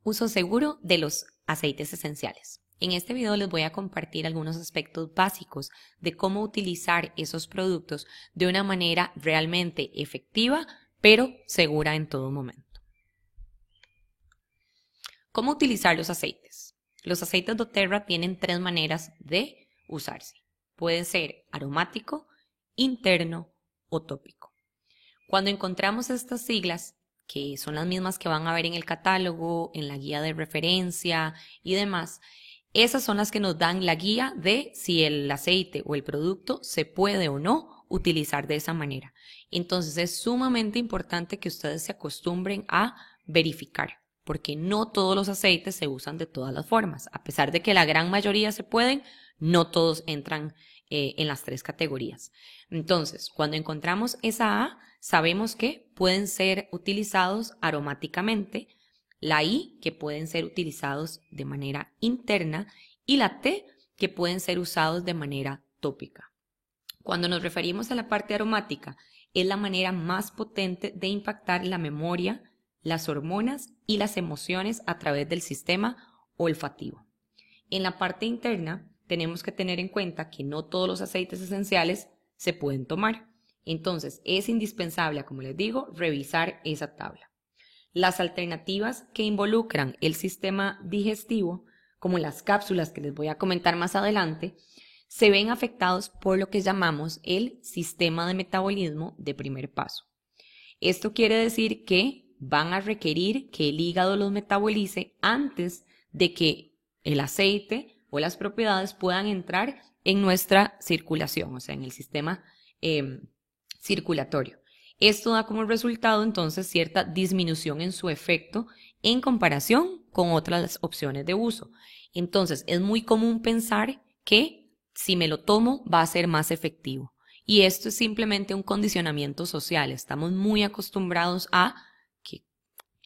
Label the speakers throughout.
Speaker 1: Uso seguro de los aceites esenciales. En este video les voy a compartir algunos aspectos básicos de cómo utilizar esos productos de una manera realmente efectiva, pero segura en todo momento. ¿Cómo utilizar los aceites? Los aceites doTERRA tienen tres maneras de usarse. Puede ser aromático, interno o tópico. Cuando encontramos estas siglas, que son las mismas que van a ver en el catálogo, en la guía de referencia y demás, esas son las que nos dan la guía de si el aceite o el producto se puede o no utilizar de esa manera. Entonces es sumamente importante que ustedes se acostumbren a verificar, porque no todos los aceites se usan de todas las formas. A pesar de que la gran mayoría se pueden, no todos entran en las tres categorías. Entonces, cuando encontramos esa A, sabemos que pueden ser utilizados aromáticamente, la I, que pueden ser utilizados de manera interna, y la T, que pueden ser usados de manera tópica. Cuando nos referimos a la parte aromática, es la manera más potente de impactar la memoria, las hormonas y las emociones a través del sistema olfativo. En la parte interna, tenemos que tener en cuenta que no todos los aceites esenciales se pueden tomar. Entonces, es indispensable, como les digo, revisar esa tabla. Las alternativas que involucran el sistema digestivo, como las cápsulas que les voy a comentar más adelante, se ven afectados por lo que llamamos el sistema de metabolismo de primer paso. Esto quiere decir que van a requerir que el hígado los metabolice antes de que el aceite o las propiedades puedan entrar en nuestra circulación, o sea, en el sistema circulatorio. Esto da como resultado entonces cierta disminución en su efecto en comparación con otras opciones de uso. Entonces es muy común pensar que si me lo tomo va a ser más efectivo. Y esto es simplemente un condicionamiento social. Estamos muy acostumbrados a que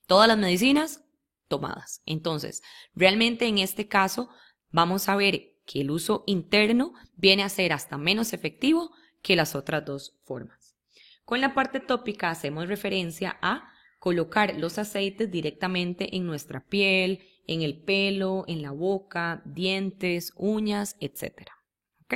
Speaker 1: todas las medicinas tomadas. Entonces, realmente en este caso vamos a ver que el uso interno viene a ser hasta menos efectivo que las otras dos formas. Con la parte tópica hacemos referencia a colocar los aceites directamente en nuestra piel, en el pelo, en la boca, dientes, uñas, etc. ¿Ok?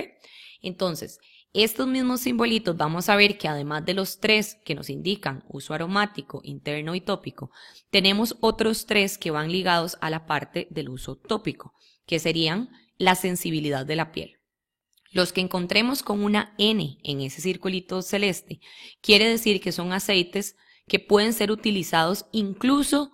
Speaker 1: Entonces, estos mismos simbolitos vamos a ver que además de los tres que nos indican uso aromático, interno y tópico, tenemos otros tres que van ligados a la parte del uso tópico, que serían la sensibilidad de la piel. Los que encontremos con una N en ese circulito celeste quiere decir que son aceites que pueden ser utilizados incluso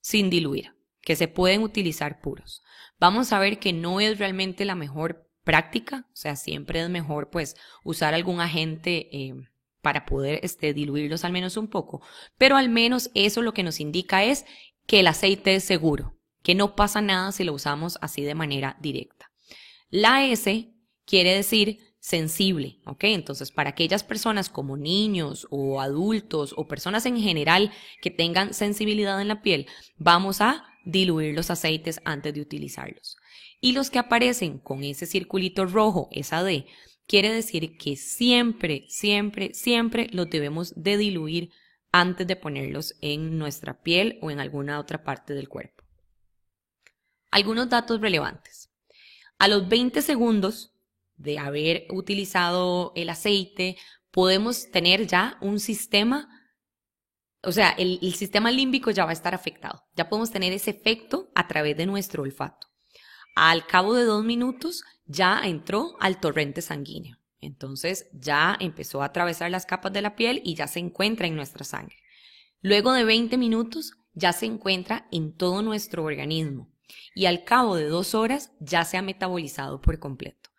Speaker 1: sin diluir, que se pueden utilizar puros. Vamos a ver que no es realmente la mejor práctica, o sea, siempre es mejor pues usar algún agente para poder diluirlos al menos un poco, pero al menos eso lo que nos indica es que el aceite es seguro, que no pasa nada si lo usamos así de manera directa. La S quiere decir sensible, ¿ok? Entonces, para aquellas personas como niños o adultos o personas en general que tengan sensibilidad en la piel, vamos a diluir los aceites antes de utilizarlos. Y los que aparecen con ese circulito rojo, esa D, quiere decir que siempre, siempre, siempre los debemos de diluir antes de ponerlos en nuestra piel o en alguna otra parte del cuerpo. Algunos datos relevantes. A los 20 segundos de haber utilizado el aceite, podemos tener ya un sistema, o sea, el sistema límbico ya va a estar afectado. Ya podemos tener ese efecto a través de nuestro olfato. Al cabo de 2 minutos ya entró al torrente sanguíneo. Entonces ya empezó a atravesar las capas de la piel y ya se encuentra en nuestra sangre. Luego de 20 minutos ya se encuentra en todo nuestro organismo. Y al cabo de 2 horas ya se ha metabolizado por completo.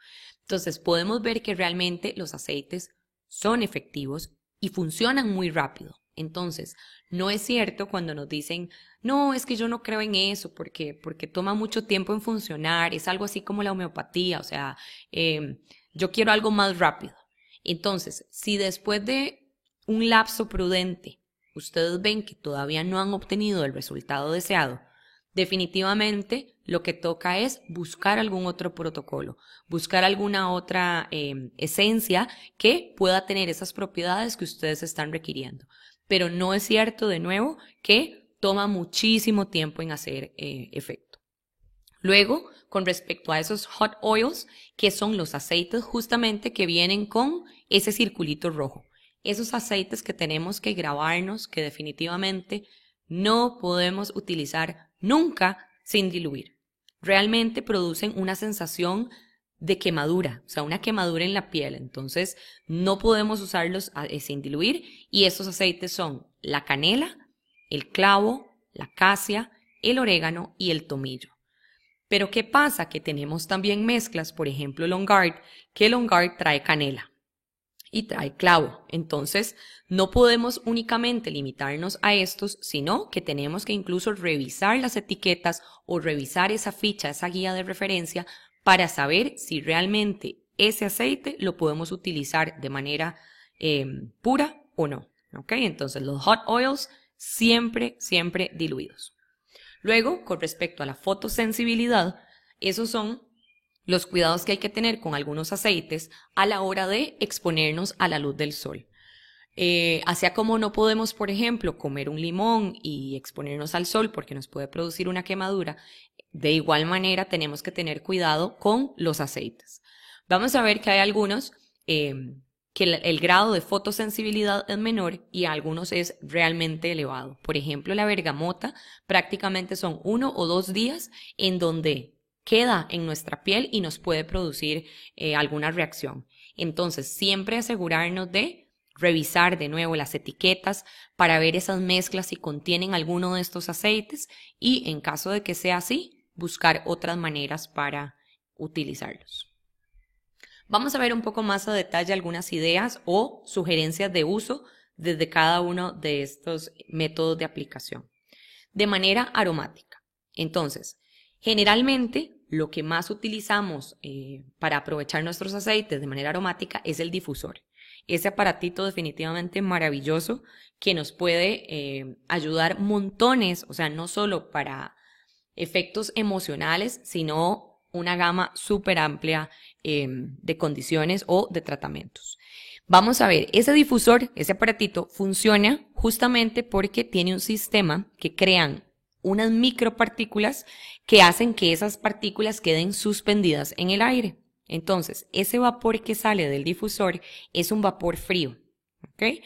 Speaker 1: Entonces podemos ver que realmente los aceites son efectivos y funcionan muy rápido. Entonces, no es cierto cuando nos dicen, no, es que yo no creo en eso porque toma mucho tiempo en funcionar, es algo así como la homeopatía, o sea, yo quiero algo más rápido. Entonces, si después de un lapso prudente ustedes ven que todavía no han obtenido el resultado deseado, definitivamente lo que toca es buscar algún otro protocolo, buscar alguna otra esencia que pueda tener esas propiedades que ustedes están requiriendo. Pero no es cierto, de nuevo, que toma muchísimo tiempo en hacer efecto. Luego, con respecto a esos hot oils, que son los aceites justamente que vienen con ese circulito rojo. Esos aceites que tenemos que grabarnos, que definitivamente no podemos utilizar nunca sin diluir. Realmente producen una sensación de quemadura, o sea, una quemadura en la piel. Entonces, no podemos usarlos sin diluir. Y estos aceites son la canela, el clavo, la casia, el orégano y el tomillo. Pero ¿qué pasa? Que tenemos también mezclas, por ejemplo, el On Guard, que el On Guard trae canela y trae clavo. Entonces, no podemos únicamente limitarnos a estos, sino que tenemos que incluso revisar las etiquetas o revisar esa ficha, esa guía de referencia, para saber si realmente ese aceite lo podemos utilizar de manera pura o no. ¿Ok? Entonces, los hot oils siempre diluidos. Luego, con respecto a la fotosensibilidad, esos son los cuidados que hay que tener con algunos aceites a la hora de exponernos a la luz del sol. Así como no podemos, por ejemplo, comer un limón y exponernos al sol porque nos puede producir una quemadura, de igual manera tenemos que tener cuidado con los aceites. Vamos a ver que hay algunos que el grado de fotosensibilidad es menor y algunos es realmente elevado. Por ejemplo, la bergamota prácticamente son 1 o 2 días en donde queda en nuestra piel y nos puede producir alguna reacción. Entonces, siempre asegurarnos de revisar de nuevo las etiquetas para ver esas mezclas si contienen alguno de estos aceites y en caso de que sea así, buscar otras maneras para utilizarlos. Vamos a ver un poco más a detalle algunas ideas o sugerencias de uso desde cada uno de estos métodos de aplicación. De manera aromática. Entonces, generalmente lo que más utilizamos para aprovechar nuestros aceites de manera aromática es el difusor. Ese aparatito definitivamente maravilloso que nos puede ayudar montones, o sea, no solo para efectos emocionales, sino una gama súper amplia de condiciones o de tratamientos. Vamos a ver, ese difusor, ese aparatito, funciona justamente porque tiene un sistema que crean unas micropartículas que hacen que esas partículas queden suspendidas en el aire. Entonces, ese vapor que sale del difusor es un vapor frío. ¿Ok?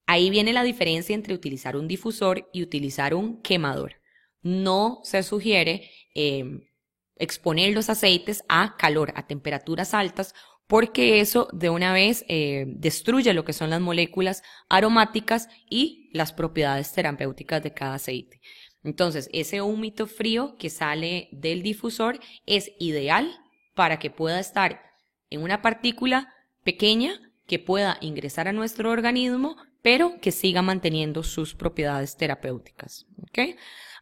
Speaker 1: Ahí viene la diferencia entre utilizar un difusor y utilizar un quemador. No se sugiere exponer los aceites a calor, a temperaturas altas, porque eso de una vez destruye lo que son las moléculas aromáticas y las propiedades terapéuticas de cada aceite. Entonces, ese húmito frío que sale del difusor es ideal para que pueda estar en una partícula pequeña que pueda ingresar a nuestro organismo, pero que siga manteniendo sus propiedades terapéuticas. ¿Okay?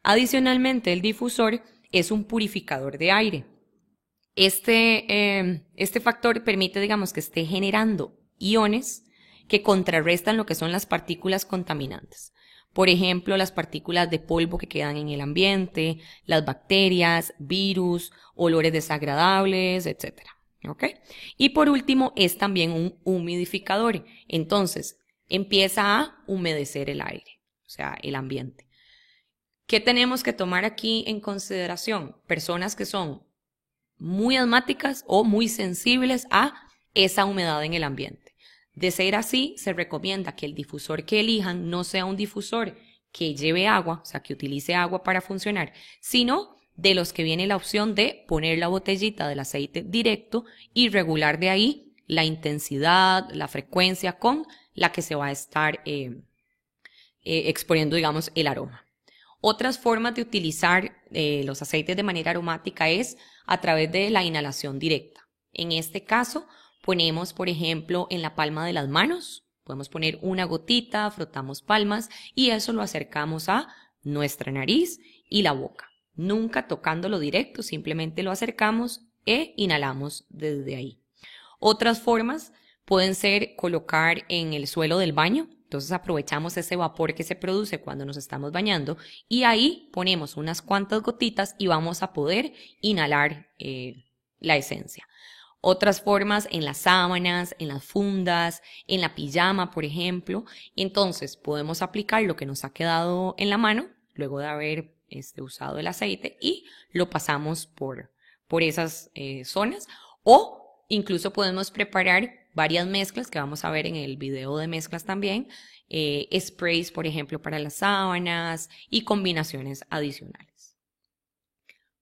Speaker 1: Adicionalmente, el difusor es un purificador de aire. Este factor permite, digamos, que esté generando iones que contrarrestan lo que son las partículas contaminantes. Por ejemplo, las partículas de polvo que quedan en el ambiente, las bacterias, virus, olores desagradables, etc. ¿Ok? Y por último, es también un humidificador. Entonces, empieza a humedecer el aire, o sea, el ambiente. ¿Qué tenemos que tomar aquí en consideración? Personas que son muy asmáticas o muy sensibles a esa humedad en el ambiente. De ser así, se recomienda que el difusor que elijan no sea un difusor que lleve agua, o sea, que utilice agua para funcionar, sino de los que viene la opción de poner la botellita del aceite directo y regular de ahí la intensidad, la frecuencia con la que se va a estar exponiendo, digamos, el aroma. Otras formas de utilizar los aceites de manera aromática es a través de la inhalación directa. En este caso, ponemos, por ejemplo, en la palma de las manos, podemos poner una gotita, frotamos palmas y eso lo acercamos a nuestra nariz y la boca. Nunca tocándolo directo, simplemente lo acercamos e inhalamos desde ahí. Otras formas pueden ser colocar en el suelo del baño. Entonces aprovechamos ese vapor que se produce cuando nos estamos bañando y ahí ponemos unas cuantas gotitas y vamos a poder inhalar la esencia. Otras formas en las sábanas, en las fundas, en la pijama, por ejemplo. Entonces podemos aplicar lo que nos ha quedado en la mano luego de haber usado el aceite, y lo pasamos por esas zonas. O incluso podemos preparar varias mezclas que vamos a ver en el video de mezclas también, sprays, por ejemplo, para las sábanas y combinaciones adicionales.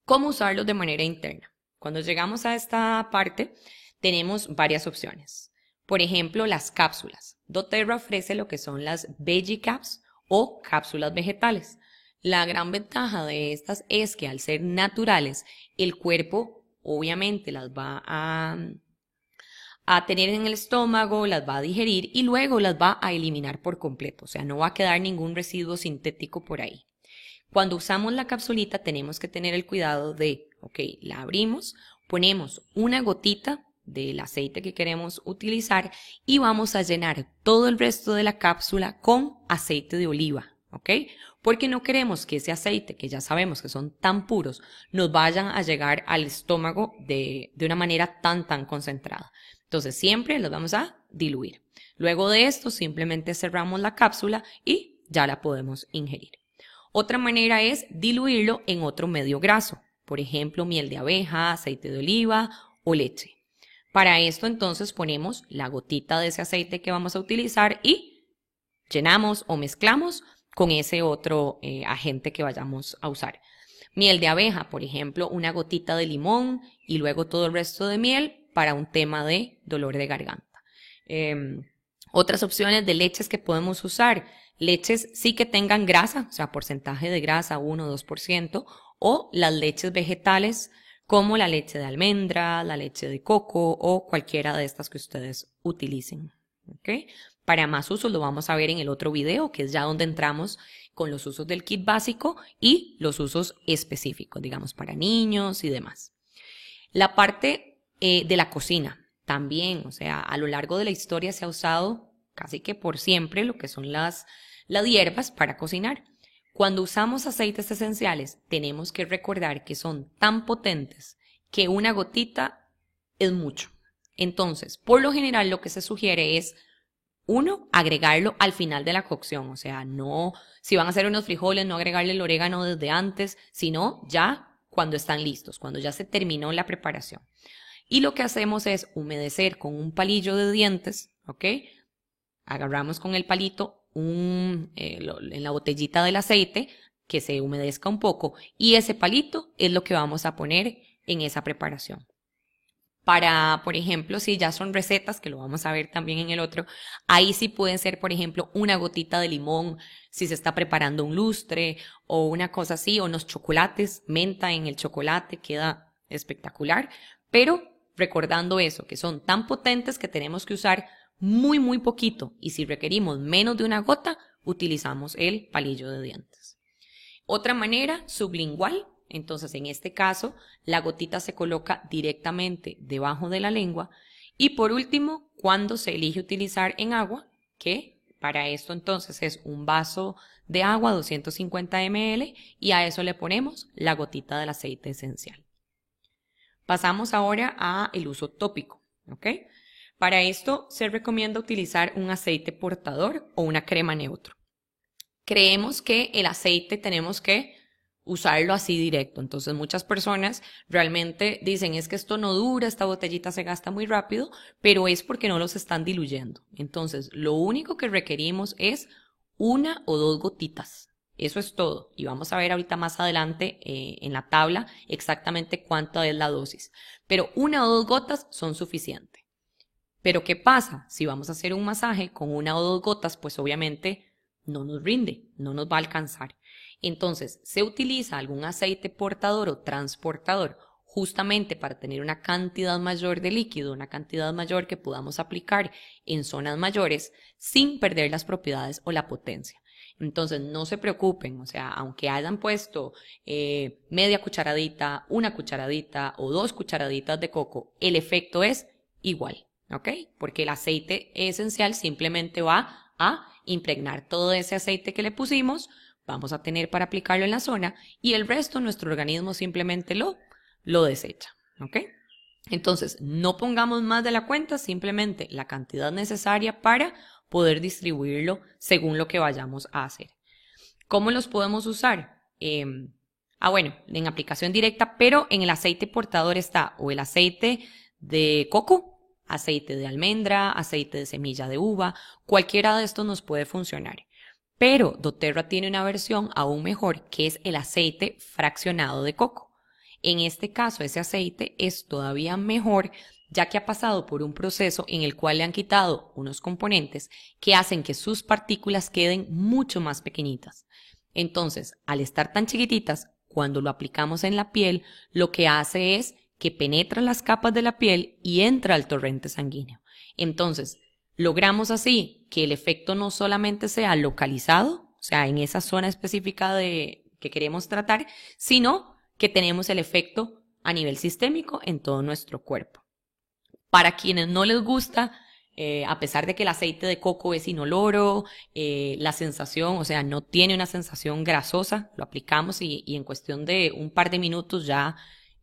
Speaker 1: ¿Cómo usarlos de manera interna? Cuando llegamos a esta parte, tenemos varias opciones. Por ejemplo, las cápsulas. doTERRA ofrece lo que son las Veggie Caps o cápsulas vegetales. La gran ventaja de estas es que al ser naturales, el cuerpo obviamente las va a tener en el estómago, las va a digerir y luego las va a eliminar por completo. O sea, no va a quedar ningún residuo sintético por ahí. Cuando usamos la capsulita tenemos que tener el cuidado de, ok, la abrimos, ponemos una gotita del aceite que queremos utilizar y vamos a llenar todo el resto de la cápsula con aceite de oliva, ¿ok? Porque no queremos que ese aceite, que ya sabemos que son tan puros, nos vayan a llegar al estómago de una manera tan concentrada. Entonces siempre los vamos a diluir. Luego de esto simplemente cerramos la cápsula y ya la podemos ingerir. Otra manera es diluirlo en otro medio graso, por ejemplo miel de abeja, aceite de oliva o leche. Para esto entonces ponemos la gotita de ese aceite que vamos a utilizar y llenamos o mezclamos con ese otro agente que vayamos a usar. Miel de abeja, por ejemplo, una gotita de limón y luego todo el resto de miel para un tema de dolor de garganta. Otras opciones de leches que podemos usar. Leches sí que tengan grasa, o sea, porcentaje de grasa 1 o 2%, o las leches vegetales como la leche de almendra, la leche de coco o cualquiera de estas que ustedes utilicen. ¿Okay? Para más usos lo vamos a ver en el otro video, que es ya donde entramos con los usos del kit básico y los usos específicos, digamos, para niños y demás. La parte de la cocina también, o sea, a lo largo de la historia se ha usado casi que por siempre lo que son las hierbas para cocinar. Cuando usamos aceites esenciales, tenemos que recordar que son tan potentes que una gotita es mucho. Entonces, por lo general lo que se sugiere es, uno, agregarlo al final de la cocción. O sea, no, si van a hacer unos frijoles, no agregarle el orégano desde antes, sino ya cuando están listos, cuando ya se terminó la preparación. Y lo que hacemos es humedecer con un palillo de dientes, ¿ok? Agarramos con el palito en la botellita del aceite, que se humedezca un poco, y ese palito es lo que vamos a poner en esa preparación. Para, por ejemplo, si ya son recetas, que lo vamos a ver también en el otro, ahí sí pueden ser, por ejemplo, una gotita de limón, si se está preparando un lustre, o una cosa así, o unos chocolates, menta en el chocolate, queda espectacular, pero recordando eso, que son tan potentes que tenemos que usar muy poquito, y si requerimos menos de una gota, utilizamos el palillo de dientes. Otra manera, sublingual. Entonces, en este caso, la gotita se coloca directamente debajo de la lengua. Y por último, cuando se elige utilizar en agua, que para esto entonces es un vaso de agua, 250 ml, y a eso le ponemos la gotita del aceite esencial. Pasamos ahora a el uso tópico, ¿ok? Para esto se recomienda utilizar un aceite portador o una crema neutro. Creemos que el aceite tenemos que usarlo así directo. Entonces muchas personas realmente dicen es que esto no dura, esta botellita se gasta muy rápido, pero es porque no los están diluyendo. Entonces lo único que requerimos es 1 o 2 gotitas. Eso es todo. Y vamos a ver ahorita más adelante en la tabla exactamente cuánta es la dosis. Pero 1 o 2 gotas son suficientes. Pero ¿qué pasa? Si vamos a hacer un masaje con 1 o 2 gotas, pues obviamente no nos rinde, no nos va a alcanzar. Entonces, se utiliza algún aceite portador o transportador justamente para tener una cantidad mayor de líquido, una cantidad mayor que podamos aplicar en zonas mayores sin perder las propiedades o la potencia. Entonces, no se preocupen, o sea, aunque hayan puesto media cucharadita, 1 cucharadita o 2 cucharaditas de coco, el efecto es igual, ¿ok? Porque el aceite esencial simplemente va a impregnar todo ese aceite que le pusimos, vamos a tener para aplicarlo en la zona y el resto nuestro organismo simplemente lo desecha, ¿ok? Entonces, no pongamos más de la cuenta, simplemente la cantidad necesaria para poder distribuirlo según lo que vayamos a hacer. ¿Cómo los podemos usar? Bueno, en aplicación directa, pero en el aceite portador está o el aceite de coco, aceite de almendra, aceite de semilla de uva, cualquiera de estos nos puede funcionar. Pero doTERRA tiene una versión aún mejor que es el aceite fraccionado de coco. En este caso, ese aceite es todavía mejor ya que ha pasado por un proceso en el cual le han quitado unos componentes que hacen que sus partículas queden mucho más pequeñitas. Entonces, al estar tan chiquititas, cuando lo aplicamos en la piel, lo que hace es que penetra las capas de la piel y entra al torrente sanguíneo. Entonces, logramos así que el efecto no solamente sea localizado, o sea, en esa zona específica que queremos tratar, sino que tenemos el efecto a nivel sistémico en todo nuestro cuerpo. Para quienes no les gusta, a pesar de que el aceite de coco es inoloro, la sensación, o sea, no tiene una sensación grasosa, lo aplicamos y en cuestión de un par de minutos ya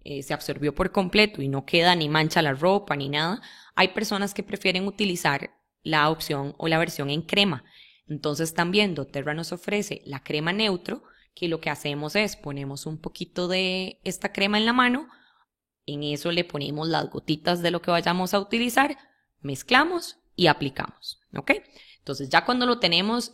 Speaker 1: se absorbió por completo y no queda ni mancha la ropa ni nada. Hay personas que prefieren utilizar la opción o la versión en crema. Entonces también doTERRA nos ofrece la crema neutro, que lo que hacemos es ponemos un poquito de esta crema en la mano, en eso le ponemos las gotitas de lo que vayamos a utilizar, mezclamos y aplicamos, ¿ok? Entonces ya cuando lo tenemos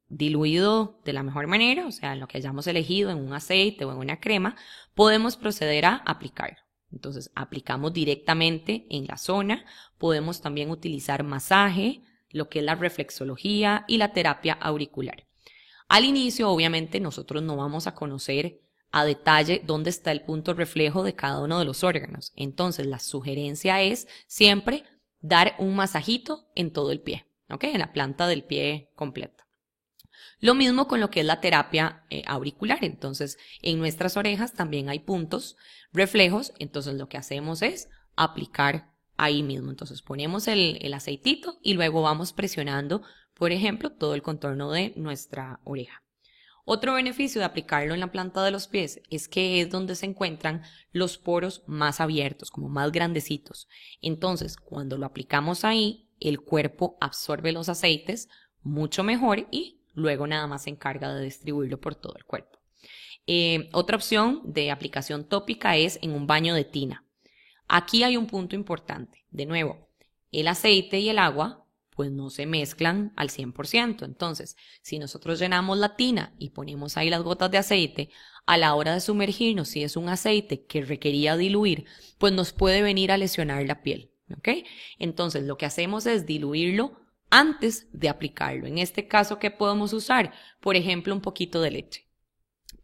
Speaker 1: diluido de la mejor manera, o sea, lo que hayamos elegido en un aceite o en una crema, podemos proceder a aplicarlo. Entonces aplicamos directamente en la zona, podemos también utilizar masaje, lo que es la reflexología y la terapia auricular. Al inicio, obviamente, nosotros no vamos a conocer a detalle dónde está el punto reflejo de cada uno de los órganos. Entonces, la sugerencia es siempre dar un masajito en todo el pie, ¿ok? En la planta del pie completa. Lo mismo con lo que es la terapia auricular. Entonces, en nuestras orejas también hay puntos reflejos. Entonces, lo que hacemos es aplicar ahí mismo. Entonces, ponemos el aceitito y luego vamos presionando, por ejemplo, todo el contorno de nuestra oreja. Otro beneficio de aplicarlo en la planta de los pies es que es donde se encuentran los poros más abiertos, como más grandecitos. Entonces, cuando lo aplicamos ahí, el cuerpo absorbe los aceites mucho mejor y luego nada más se encarga de distribuirlo por todo el cuerpo. Otra opción de aplicación tópica es en un baño de tina. Aquí hay un punto importante. De nuevo, el aceite y el agua pues no se mezclan al 100%. Entonces, si nosotros llenamos la tina y ponemos ahí las gotas de aceite, a la hora de sumergirnos, si es un aceite que requería diluir, pues nos puede venir a lesionar la piel, ¿ok? Entonces, lo que hacemos es diluirlo antes de aplicarlo. En este caso, ¿qué podemos usar? Por ejemplo, un poquito de leche.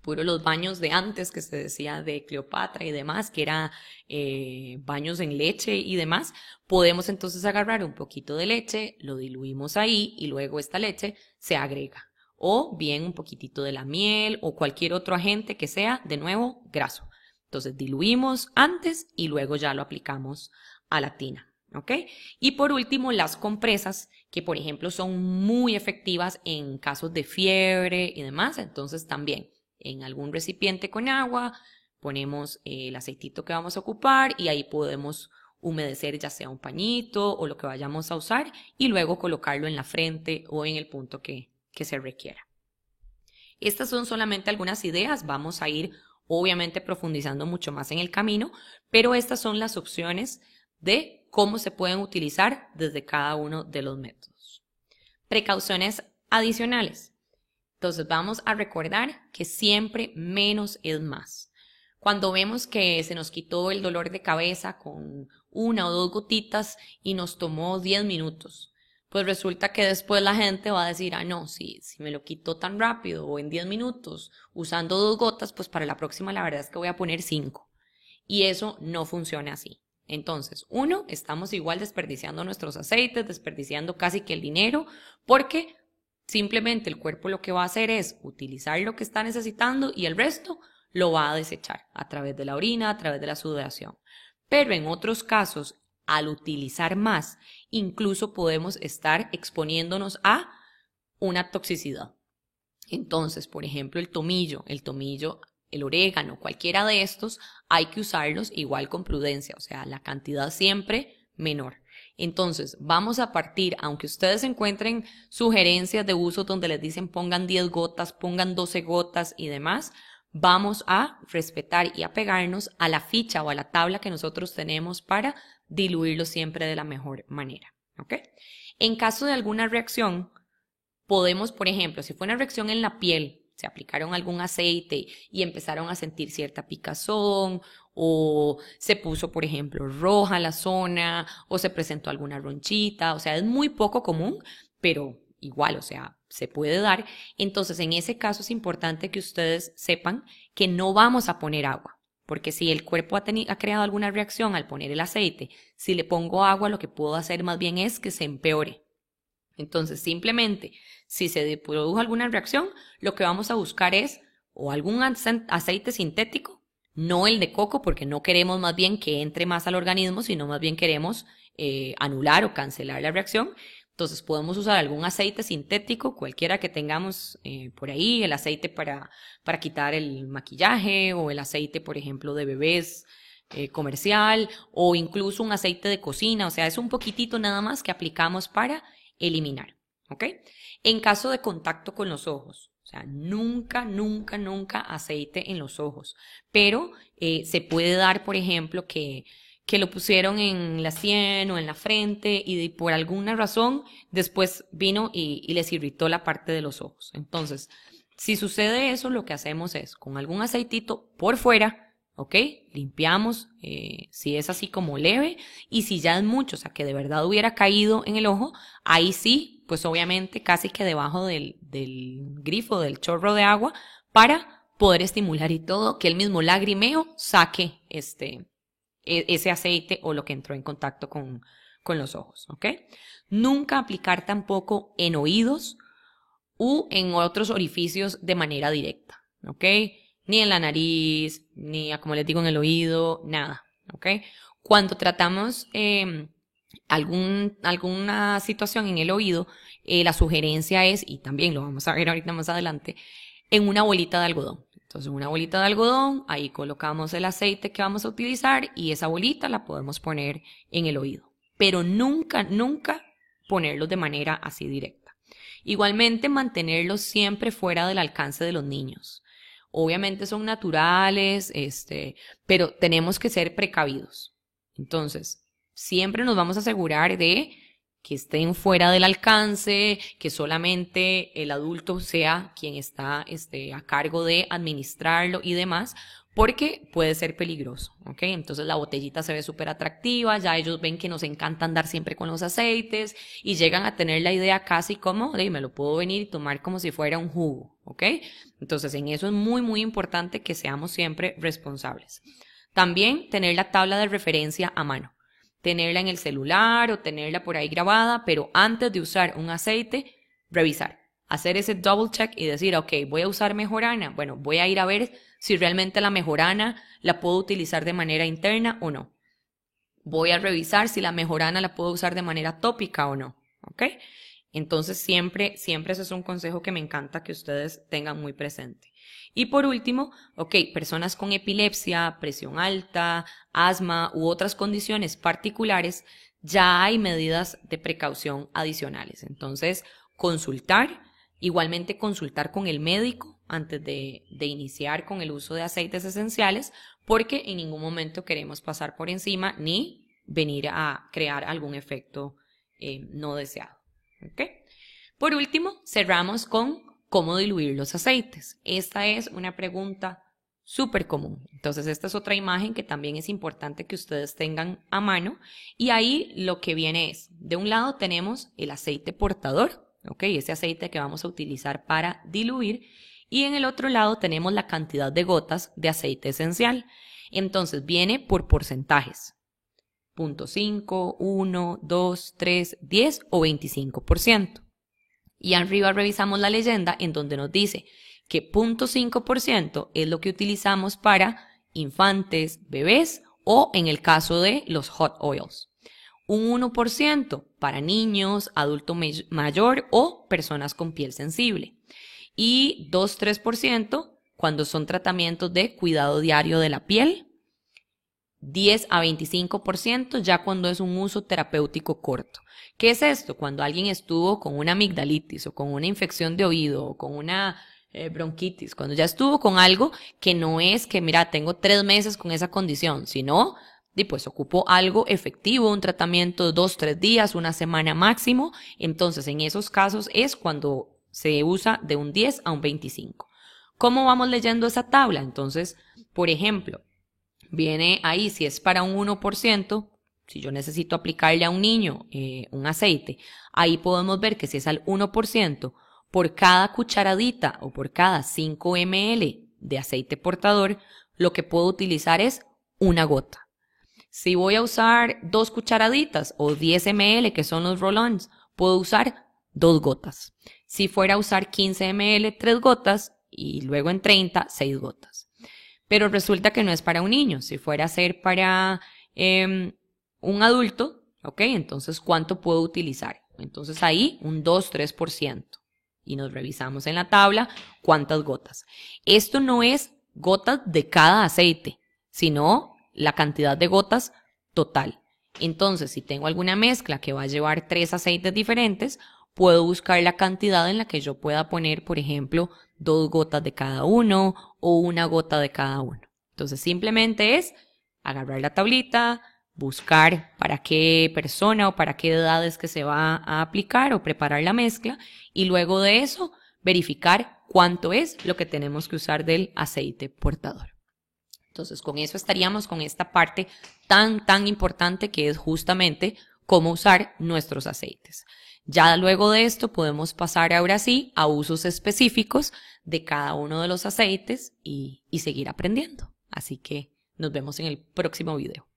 Speaker 1: Puro los baños de antes que se decía de Cleopatra y demás, que era baños en leche y demás, podemos entonces agarrar un poquito de leche, lo diluimos ahí y luego esta leche se agrega. O bien un poquitito de la miel o cualquier otro agente que sea, de nuevo, graso. Entonces diluimos antes y luego ya lo aplicamos a la tina, ¿ok? Y por último, las compresas, que por ejemplo son muy efectivas en casos de fiebre y demás, entonces también en algún recipiente con agua, ponemos el aceitito que vamos a ocupar y ahí podemos humedecer ya sea un pañito o lo que vayamos a usar y luego colocarlo en la frente o en el punto que se requiera. Estas son solamente algunas ideas, vamos a ir obviamente profundizando mucho más en el camino, pero estas son las opciones de cómo se pueden utilizar desde cada uno de los métodos. Precauciones adicionales. Entonces vamos a recordar que siempre menos es más. Cuando vemos que se nos quitó el dolor de cabeza con 1 o 2 gotitas y nos tomó 10 minutos, pues resulta que después la gente va a decir, no, si me lo quitó tan rápido o en 10 minutos usando 2 gotas, pues para la próxima la verdad es que voy a poner 5. Y eso no funciona así. Entonces, estamos igual desperdiciando nuestros aceites, desperdiciando casi que el dinero, porque simplemente el cuerpo lo que va a hacer es utilizar lo que está necesitando y el resto lo va a desechar a través de la orina, a través de la sudoración. Pero en otros casos, al utilizar más, incluso podemos estar exponiéndonos a una toxicidad. Entonces, por ejemplo, el tomillo, el orégano, cualquiera de estos, hay que usarlos igual con prudencia, o sea, la cantidad siempre menor. Entonces, vamos a partir, aunque ustedes encuentren sugerencias de uso donde les dicen pongan 10 gotas, pongan 12 gotas y demás, vamos a respetar y apegarnos a la ficha o a la tabla que nosotros tenemos para diluirlo siempre de la mejor manera, ¿ok? En caso de alguna reacción, podemos, por ejemplo, si fue una reacción en la piel, se aplicaron algún aceite y empezaron a sentir cierta picazón o se puso, por ejemplo, roja la zona o se presentó alguna ronchita, o sea, es muy poco común, pero igual, o sea, se puede dar. Entonces, en ese caso es importante que ustedes sepan que no vamos a poner agua, porque si el cuerpo ha creado alguna reacción al poner el aceite, si le pongo agua, lo que puedo hacer más bien es que se empeore. Entonces, simplemente, si se produjo alguna reacción, lo que vamos a buscar es o algún aceite sintético, no el de coco, porque no queremos más bien que entre más al organismo, sino más bien queremos anular o cancelar la reacción. Entonces, podemos usar algún aceite sintético, cualquiera que tengamos por ahí, el aceite para quitar el maquillaje o el aceite, por ejemplo, de bebés comercial o incluso un aceite de cocina, o sea, es un poquitito nada más que aplicamos para eliminar, ¿ok? En caso de contacto con los ojos, o sea, nunca, nunca, nunca aceite en los ojos, pero se puede dar, por ejemplo, que lo pusieron en la sien o en la frente y por alguna razón después vino y les irritó la parte de los ojos. Entonces, si sucede eso, lo que hacemos es con algún aceitito por fuera, ¿ok? Limpiamos, si es así como leve, y si ya es mucho, o sea, que de verdad hubiera caído en el ojo, ahí sí, pues obviamente casi que debajo del grifo, del chorro de agua, para poder estimular y todo, que el mismo lagrimeo saque ese aceite o lo que entró en contacto con los ojos, ¿ok? Nunca aplicar tampoco en oídos u en otros orificios de manera directa, ¿ok? Ni en la nariz, ni, como les digo, en el oído, nada, ¿ok? Cuando tratamos alguna situación en el oído, la sugerencia es, y también lo vamos a ver ahorita más adelante, en una bolita de algodón. Entonces, una bolita de algodón, ahí colocamos el aceite que vamos a utilizar y esa bolita la podemos poner en el oído. Pero nunca, nunca ponerlos de manera así directa. Igualmente, mantenerlos siempre fuera del alcance de los niños. Obviamente son naturales, pero tenemos que ser precavidos. Entonces, siempre nos vamos a asegurar de que estén fuera del alcance, que solamente el adulto sea quien está a cargo de administrarlo y demás, porque puede ser peligroso, ¿ok? Entonces la botellita se ve súper atractiva, ya ellos ven que nos encanta andar siempre con los aceites y llegan a tener la idea casi como, me lo puedo venir y tomar como si fuera un jugo, ¿ok? Entonces en eso es muy, muy importante que seamos siempre responsables. También tener la tabla de referencia a mano. Tenerla en el celular o tenerla por ahí grabada, pero antes de usar un aceite, revisar. Hacer ese double check y decir, ok, voy a usar mejorana. Bueno, voy a ir a ver si realmente la mejorana la puedo utilizar de manera interna o no. Voy a revisar si la mejorana la puedo usar de manera tópica o no, ¿ok? Entonces siempre ese es un consejo que me encanta que ustedes tengan muy presente. Y por último, ok, personas con epilepsia, presión alta, asma u otras condiciones particulares, ya hay medidas de precaución adicionales. Entonces, igualmente consultar con el médico antes de iniciar con el uso de aceites esenciales, porque en ningún momento queremos pasar por encima ni venir a crear algún efecto no deseado. ¿Ok? Por último, cerramos con cómo diluir los aceites. Esta es una pregunta súper común. Entonces, esta es otra imagen que también es importante que ustedes tengan a mano. Y ahí lo que viene es, de un lado tenemos el aceite portador, ¿ok? Ese aceite que vamos a utilizar para diluir. Y en el otro lado tenemos la cantidad de gotas de aceite esencial. Entonces, viene por porcentajes. 0.5, 1, 2, 3, 10 o 25%. Y arriba revisamos la leyenda en donde nos dice que 0.5% es lo que utilizamos para infantes, bebés o en el caso de los hot oils. Un 1% para niños, adulto mayor o personas con piel sensible. Y 2-3% cuando son tratamientos de cuidado diario de la piel 10 a 25% ya cuando es un uso terapéutico corto. ¿Qué es esto? Cuando alguien estuvo con una amigdalitis o con una infección de oído o con una bronquitis, cuando ya estuvo con algo que no es que, mira, tengo 3 meses con esa condición, sino, pues ocupo algo efectivo, un tratamiento 2, 3 días, una semana máximo. Entonces, en esos casos es cuando se usa de un 10 a un 25. ¿Cómo vamos leyendo esa tabla? Entonces, por ejemplo, viene ahí, si es para un 1%, si yo necesito aplicarle a un niño un aceite, ahí podemos ver que si es al 1%, por cada cucharadita o por cada 5 ml de aceite portador, lo que puedo utilizar es una gota. Si voy a usar 2 cucharaditas o 10 ml, que son los roll-ons, puedo usar 2 gotas. Si fuera a usar 15 ml, 3 gotas y luego en 30, 6 gotas. Pero resulta que no es para un niño. Si fuera a ser para un adulto, ¿ok? Entonces, ¿cuánto puedo utilizar? Entonces ahí un 2-3%. Y nos revisamos en la tabla cuántas gotas. Esto no es gotas de cada aceite, sino la cantidad de gotas total. Entonces, si tengo alguna mezcla que va a llevar 3 aceites diferentes, puedo buscar la cantidad en la que yo pueda poner, por ejemplo, 2 gotas de cada uno o 1 gota de cada uno. Entonces, simplemente es agarrar la tablita, buscar para qué persona o para qué edad es que se va a aplicar o preparar la mezcla y luego de eso verificar cuánto es lo que tenemos que usar del aceite portador. Entonces, con eso estaríamos con esta parte tan importante que es justamente cómo usar nuestros aceites. Ya luego de esto podemos pasar ahora sí a usos específicos de cada uno de los aceites y seguir aprendiendo. Así que nos vemos en el próximo video.